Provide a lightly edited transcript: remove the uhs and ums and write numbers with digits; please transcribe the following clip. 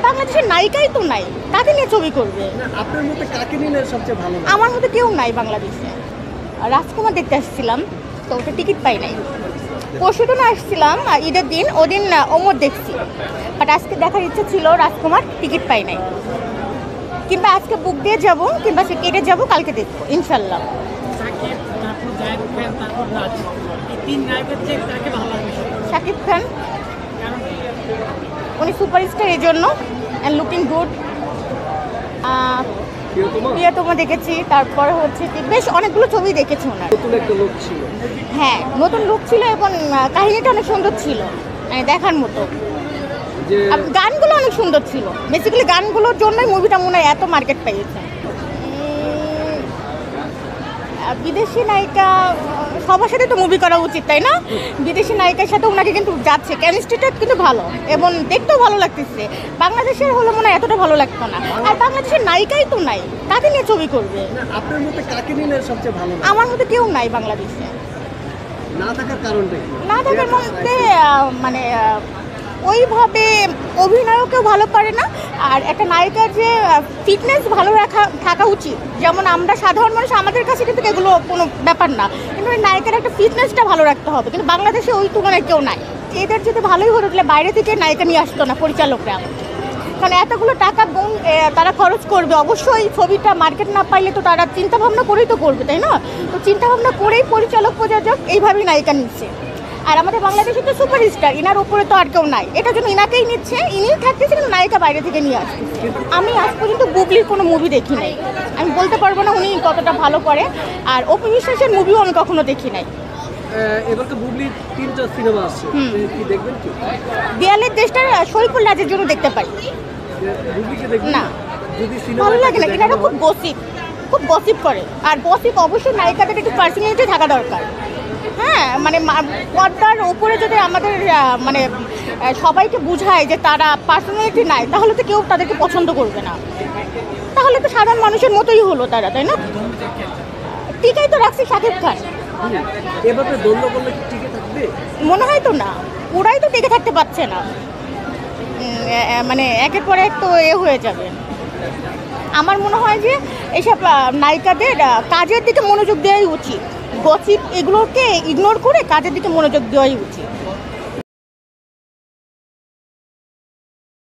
বাংলাদেশের নায়িকাই তো নাই, কাকে নিয়ে ছবি করবে? আপনার মতে কাকে নিলে সবচেয়ে ভালো লাগে? আমার মতে কেউ নাই বাংলাদেশে। রাজকুমার দেখতে আসছিলাম, তো ওটা টিকিট পাই নাই। পরশুদিন আসছিলাম ঈদের দিন, ওদিন ওমর দেখছি, বাট আজকে দেখার ইচ্ছা ছিল রাজকুমার, টিকিট পাই নাই। কিংবা আজকে বুক দিয়ে যাব, কিংবা সে কেটে যাব, কালকে দেখবো ইনশাল্লাহ। শাকিব খান, উনি সুপারস্টার, এই জন্য অ্যান্ড লুকিং গুড। প্রিয়তমা দেখেছি, তারপর হচ্ছে কি বেশ অনেকগুলো ছবি দেখেছি ওনার। নতুন একটা লোক ছিল। হ্যাঁ, নতুন লুক ছিল এবং কাহিনীটা অনেক সুন্দর ছিল, মানে দেখার মতো। আর গানগুলো অনেক সুন্দর ছিল। বেসিক্যালি গানগুলোর জন্যই মুভিটা মনে হয় এত মার্কেট পেয়েছে। বিদেশি নায়িকা, সবার সাথে তো মুভি করা উচিত, তাই না? বিদেশি নায়িকার সাথে ওনাকে কিন্তু যাচ্ছে, কেমিস্ট্রিটা কিন্তু ভালো এবং দেখতেও ভালো লাগতেছে। বাংলাদেশের হলে মনে হয় এতটা ভালো লাগতো না। আর বাংলাদেশের নায়িকাই তো নাই, কাকে নিয়ে ছবি করবে? আপনার মতে কাকে নিলে সবচেয়ে ভালো লাগে? আমার মতে কেউ নাই বাংলাদেশে। না থাকার কারণটা কি? না থাকার মধ্যে মানে ওইভাবে অভিনয়ও কেউ ভালো পারে না। আর একটা নায়িকার যে ফিটনেস ভালো থাকা উচিত, যেমন আমরা সাধারণ মানুষ, আমাদের কাছে কিন্তু এগুলো কোনো ব্যাপার না, কিন্তু ওই নায়িকার একটা ফিটনেসটা ভালো রাখতে হবে। কিন্তু বাংলাদেশে ওই তুলনায় কেউ নাই। এদের যদি ভালোই হতো তাহলে বাইরে থেকে নায়িকা নিয়ে আসতো না পরিচালকরা, কারণ এতগুলো টাকা তারা খরচ করবে। অবশ্যই ছবিটা মার্কেট না পাইলে তো তারা চিন্তাভাবনা করেই তো করবে, তাই না? তো চিন্তাভাবনা করেই পরিচালক প্রযোজক এইভাবেই নায়িকা নিচ্ছে। আর আমাদের বাংলাদেশে তো সুপারস্টার, ইনার উপরে তো আর কেউ নাই, এটার জন্য ইনাকেই নিচ্ছে। ইনি থাকতেছে কিন্তু নায়িকা বাইরে থেকে নিয়ে আসছে। আমি আজ পর্যন্ত বুবলির কোনো মুভি দেখি নাই, আমি বলতে পারবো না উনি কতটা ভালো করে। আর অপু বিশ্বাসের মুভিও আমি কখনো দেখি নাই। এবার তো বুবলির 3টা সিনেমা আসছে, কি দেখবেন কি? দেয়ালের দেশটা সৈফুল রাজের জন্য দেখতে পারি। বুবলিকে দেখবেন না, যদি সিনেমা ভালো লাগে না, এটা খুব গসিপ করে। আর গসিপ অবশ্যই নায়িকাদের একটু পার্সোনালিটি থাকা দরকার। হ্যাঁ, মানে পর্দার উপরে যদি আমাদের মানে সবাইকে বুঝায় যে তারা পার্সোনালিটি নাই, তাহলে তো কেউ তাদেরকে পছন্দ করবে না। তাহলে তো সাধারণ মানুষের মতোই হলো তারা, তাই না? টিকাই তো রাখছি শাকিব খান। এভাবে দ্বন্দ্ব করলে কি টিকে থাকবে? মনে হয় তো না, ওরাই তো টিকে থাকতে পারছে না। মানে একের পর এক তো হয়ে যাবে। আমার মনে হয় যে এইসব নায়িকাদের কাজের দিকে মনোযোগ দেওয়াই উচিত। গসিপ এগুলোকে ইগনোর করে কাজের দিকে মনোযোগ দেওয়াই উচিত।